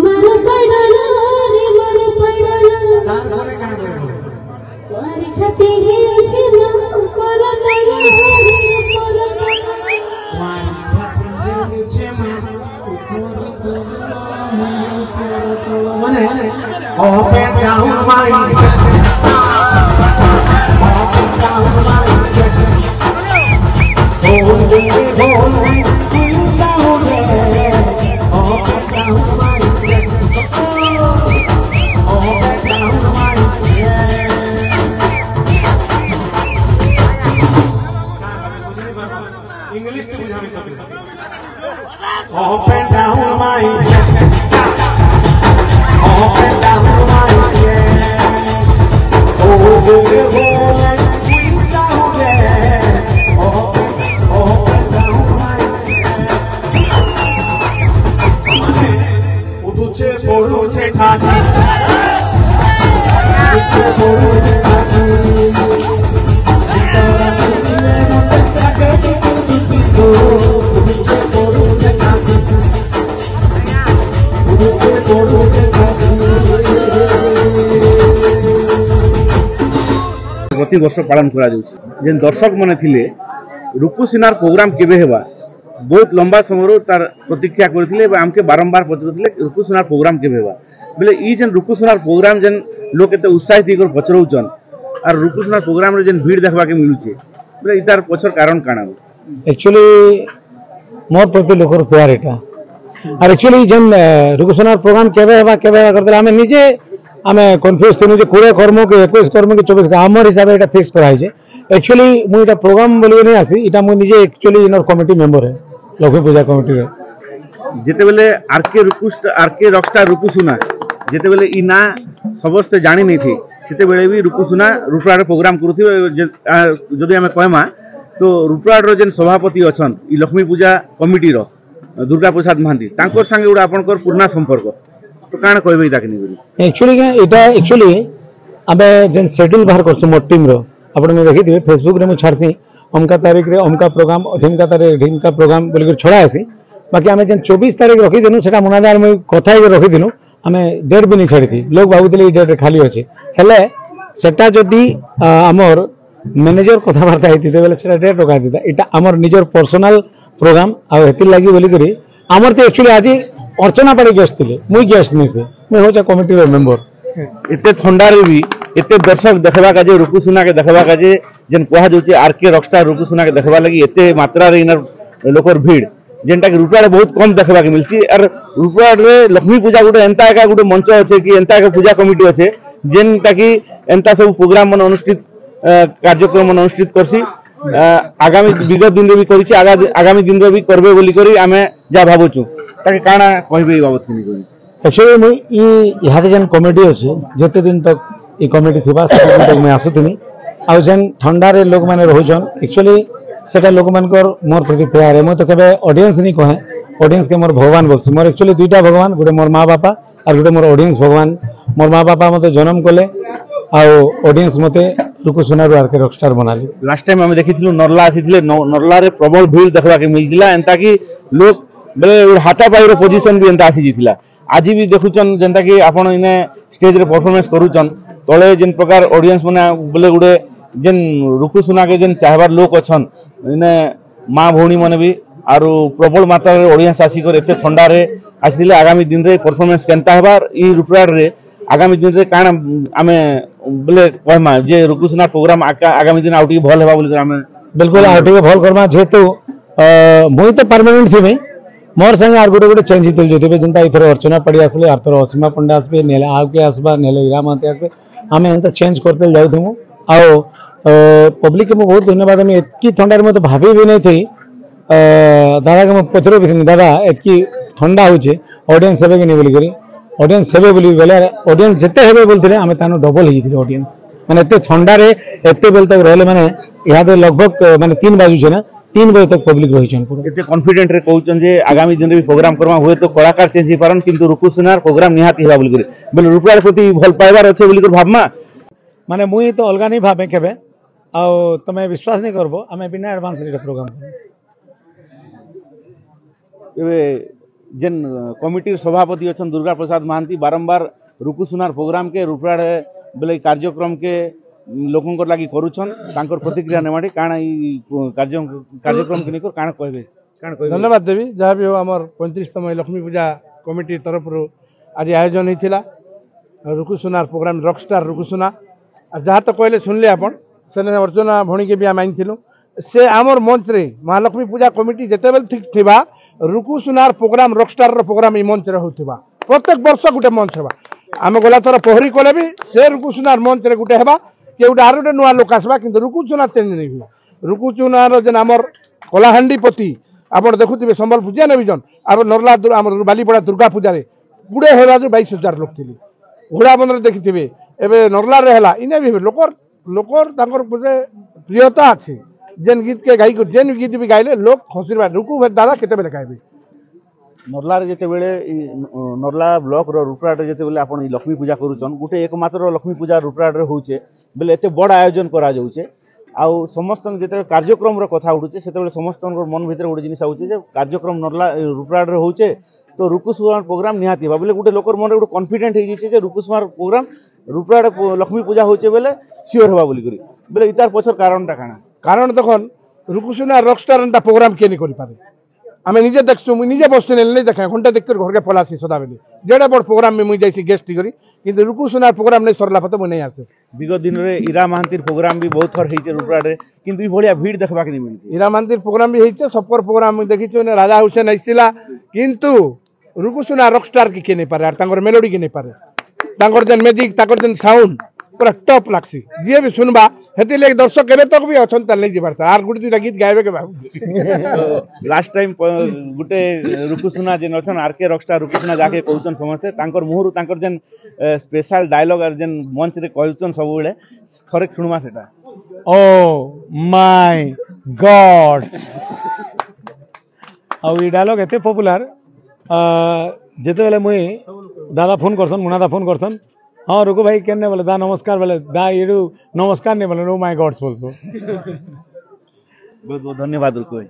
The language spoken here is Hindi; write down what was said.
मन पड़ना रे मन पड़ना तुम्हारी छाती है खिला पर रे मने up and down my chest, up and down my chest. Hold me, down there, up and down my chest, up and down my chest. English to बुझा up and down my chest. Up and down my chest, over the wall and down there. Up and down my chest. उठुचे पड़ुचे छाती, उठुचे पड़ुचे छाती. उठुचे पड़ुचे छाती, उठुचे पड़ुचे छाती. प्रति वर्ष पालन करा जेन दर्शक माने थिले रूपसीनार प्रोग्राम केबे हेबा बहुत लंबा समय तार प्रतीक्षा करथिले आमके बारंबार पचरुथिले रूपसीनार प्रोग्राम केबे हेबा बोले ई जेन रूपसीनार प्रोग्राम जेन लोक एते उत्साहित कर पचरौचन और रूपसीनार प्रोग्राम रे जेन भीड़ देखबा के मिलुचे बोले ई तार पछर कारण काना एक्चुअली मोर प्रति लोकर प्यार एटा और एक्चुअली जेन रूपसीनार प्रोग्राम केबे हेबा करतले हमें निजे आम कन्फ्यूज थी जो 20 कर्म के 21 कर्म के 24 आमर हिसाब से फिक्स कराई एक्चुअली मुझे प्रोग्राम बोलिए नहीं आसी इटा मुझे निजे एक्चुअली इनर कमिटी मेंबर है लक्ष्मी पूजा कमिटी रे जेते बेले आरके रॉकस्टार रूपसुना जेते बेले ई ना समस्त जानी नहीं थी सेते बेले भी रूपसुना रूपराड प्रोग्राम करूथि जदि हमें कहमा तो रूपराड रो जेन सभापति अछन ई लक्ष्मी पूजा कमिटी रो दुर्गा प्रसाद महांती तांकर संगे उडा आपनकर पुरना संपर्क तो काण कहबे ताके नि एक्चुअली एटा एक्चुअली आबे जेन शेड्यूल बाहर करछु मोर टीम रो आपण ने देखि दिबे फेसबुक रे मु छाड़सी अमका तारीख रे अमका प्रोग्राम ढिमका तारीख ढिमका प्रोग्राम बोली कर छोड़ा आसी बाकी आमे जेन 24 तारीख रखि देनु सेटा मुनादार मु कथा ही रखि दिनु आमे डेट भी नहीं छाड़ी थी लोग भाबुतले ई डेट रे खाली अछि हेले सेटा जदी हमर मैनेजर कथा वार्ता हेति बेले सेटा डेट रखा दिता एटा हमर निजर पर्सनल प्रोग्राम आ हेति लागि बोली करी हमर तो एक्चुअली आज अर्चना पाड़ी गेस्ट थे मुई गेस्ट नहीं से मैं हो कमिटी मेंबर एते ठंडा रे भी एते दर्शक देखबा काजे रूपसुना के देखबा काजे जेन कहा जाउचे आरके रॉकस्टार रूपसुना के देखबा लगी एते मात्रा रे इनर लोकर भीड़ जेनटा कि रूपराड बहुत कम देखबा के मिलसी और रूपराड रे लक्ष्मी पूजा गुटे एंता का गुटे मंच अछि कि एंता का पूजा कमिटी अछि जेनटा कि एंता सब प्रोग्राम मन अनुष्ठित कार्यक्रम मन अनुष्ठित करसी आगामी विगत दिन रे भी करिछि आगामी दिन रे भी करबे बोली करी आमे जा भाबुछु ताके काना कहबे बाबत नि करी एक्चुअली मुई ई इहादे जेन कमिटी अछि जते दिन तक ई कमिटी थिबा से तक मैं आसुथिनी आ जेन ठंडा रे लोग माने रहउछन एक्चुअली सेटा लोग मानकर मोर प्रति प्यार है मैं तो केबे ऑडियंस नहीं कहे ऑडियंस के मोर भगवान बोलसी मोर एक्चुअली दुईटा भगवान गुटे मोर माँ बापा और गुटे मोर ऑडियंस भगवान मोर माँ बापा मते जन्म कले आ ऑडियंस मते रूपसुना रो आरके रॉकस्टार बनाली लास्ट टाइम हम देखिथिलु नरला आसीथिले नरला रे प्रबल भीड़ देखबा के मिलजिला एंता कि लोग बेले हाथा पाई रो पोजीशन भी एंता आसी जिथिला आज भी देखुचन जेंता कि आपण इने स्टेज रे परफॉर्मेंस करूचन तळे जेन प्रकार ऑडियंस माने बोले गुडे जेन रूपसुना के जेन चाहबार लोक अछन इने मां भौणी माने भी आरो प्रबल मात्रा रे ऑडियंस आसी कर एते ठंडा रे आसीले आगामी दिन रे परफॉर्मेंस केनता हबार ई रूपराड रे आगामी दिन रे काना आमे बोले कहमा जे रूपसुना प्रोग्राम आगामी दिन आउटी भल हेबा बोली आमे बिल्कुल आउटी भल करमा जेतु मुई तो परमानेंट थी मोर संगे आर गोटे गोटे चेंज हितल जोते जनता इथर अर्चना पड़ी आसले आर थर असीमा पंडा आसबे नेले आके आसबा नेले हीरा महते आसबे आमे एंता चेंज करते जाउथमु आ पब्लिक को बहुत धन्यवाद हम एतकी ठंडा में तो भाभी भी नहीं थी दादा के पचर भी दादा एतकी ठंडा होचे ऑडियंस हेबे कि नहीं बोली करी ऑडियंस हेबे बोली बेले ऑडियंस जते हेबे बोलथिले आमे तानो डबल ही थी ऑडियंस माने एते ठंडा रे एते बेल तक रहले माने इहादे लगभग माने 3 बाजू छे ना 3 बजे तक पब्लिक रहिछन पूरा एते कॉन्फिडेंट रे कहउछन जे आगामी दिन रे भी प्रोग्राम करमा हुए तो कलाकार चेंज ही पारन किंतु रूपसुनार प्रोग्राम निहाती हेबा बोली करी बोले रूपराड प्रति भल पाइबार अछि बोली कर भाबमा माने मुई तो अलगा नहीं भाबे केबे आ तमे विश्वास नहीं करबो आमे बिना एडवांस रे प्रोग्राम जेन कमिटी सभापति अच्छा दुर्गा प्रसाद महांती बारंबार रुकु सुनार प्रोग्राम के रूपराड़ बेले कार्यक्रम के लोकों लगी करुछन तांकर प्रतिक्रिया नेमाटी काना ई कार्यक्रम के निको काना कहबे धन्यवाद देवी जहाँ भी हो आमर 35तम लक्ष्मी पूजा कमिटी तरफ आज आयोजन होता रुकु सुनार प्रोग्राम रॉकस्टार रुकु सुना जहाँ तो कहले सुनले आपण से अर्चना भणी के भी आम आनिलु से आमर मंच रे महालक्ष्मी पूजा कमिटी जिते बेल ठीक थिबा रुकु सुनार प्रोग्राम रॉकस्टार रो प्रोग्राम ई मंच रे होतिबा प्रत्येक वर्ष गुटे मंच हेबा आम गला थर पहरी कले भी से रुकु सुनार मंच रे गुटे हेबा के गुटे आर गुटे नुआ लोक आसबा किंतु रुकु सुना चेंज नहीं हुए रुकु सुनार जेन आमर कलाहांडी पति आपण देखुथिबे संबल पूजा नेबिजन आब नरला आमर बालीपड़ा दुर्गा पूजा रे गुड़े हेबा 22,000 लोक थिले घोड़ा बंदर देखिथिबे एबे नरला रे हला इने भी लोकर लोकर तांकर प्रियता अछि जेन गीत के गाई को जेन गीत भी गाइले लोक खसिरबा रुकु दादा केते बेले गाइबे नरला रे जेते बेले नरला ब्लॉक रो रूपराड़ रे जेते बेले आपण ई लक्ष्मी पूजा करूछन गुटे एकमात्र लक्ष्मी पूजा रूपराड़ रे होउचे बेले एते बड़ आयोजन करा जाउचे आउ समस्त जेते कार्यक्रम रो कथा उठुचे सेते बेले समस्त मन भीतर गोटे जिनिस आउचे जे कार्यक्रम नरला रूपराड़ रे होउचे तो रुकु सुनार प्रोग्राम निहाती बोले गोटे लोकर मन गोटे कॉन्फिडेंट हो जाइए रुकु सुनार प्रोग्राम रूपराड़ लक्ष्मी पूजा होचे बेले सियोर हवा बोली करी बोले इतार पछर कारणटा काना कारण देखन रुकु सुनार रॉकस्टार एंटा प्रोग्राम के नहीं करि पारे आमे निजे देखसु मु निजे बसने नहीं देखे घंटा देख कर घर के पलासी सदा बेले जेडे बड़ प्रोग्राम में मुई जाइसी गेस्ट करी किंतु रुकु सुनार प्रोग्राम नहीं सरला पते मु नहीं आसे विगत दिन रे इरा महांतीर प्रोग्राम भी बहुत थर हेचे रूपराड़ रे किंतु ई भलिया भीड़ देखबा के नहीं मिलती इरा मंदिर प्रोग्राम भी हेचे सबकर प्रोग्राम में देखिछु ने राजा हुसैन आइसिला किंतु रुकु सुनार रॉकस्टार की नहीं पारे तांकर मेलोडी की नहीं पारे तांकर जेन म्यूजिक तांकर जेन साउंड पूरा टॉप लागसी जे भी सुनबा हेति ले दर्शक केबे तक भी अछन त नहीं जिबारता आर गुडी दुटा गीत गायबे के बाबू लास्ट टाइम गुटे रुकु सुना जेन अछन आरके रॉकस्टार रुकु सुना जाके कहउचन समस्ते तांकर मुहरु तांकर जेन स्पेशल डायलॉग आर जेन मंच रे कहउचन सब बेले थरे सुनवा सेटा ओ माय गॉड आउ ई डायलॉग एते पॉपुलर जेते बेले मुई दादा फोन करसन मुना दा फोन करसन हाँ रुको भाई केने बोले दा नमस्कार बोले दा येडू नमस्कार नहीं बोले नो माय गॉड्स बोलसो बहुत बहुत धन्यवाद रुको भाई।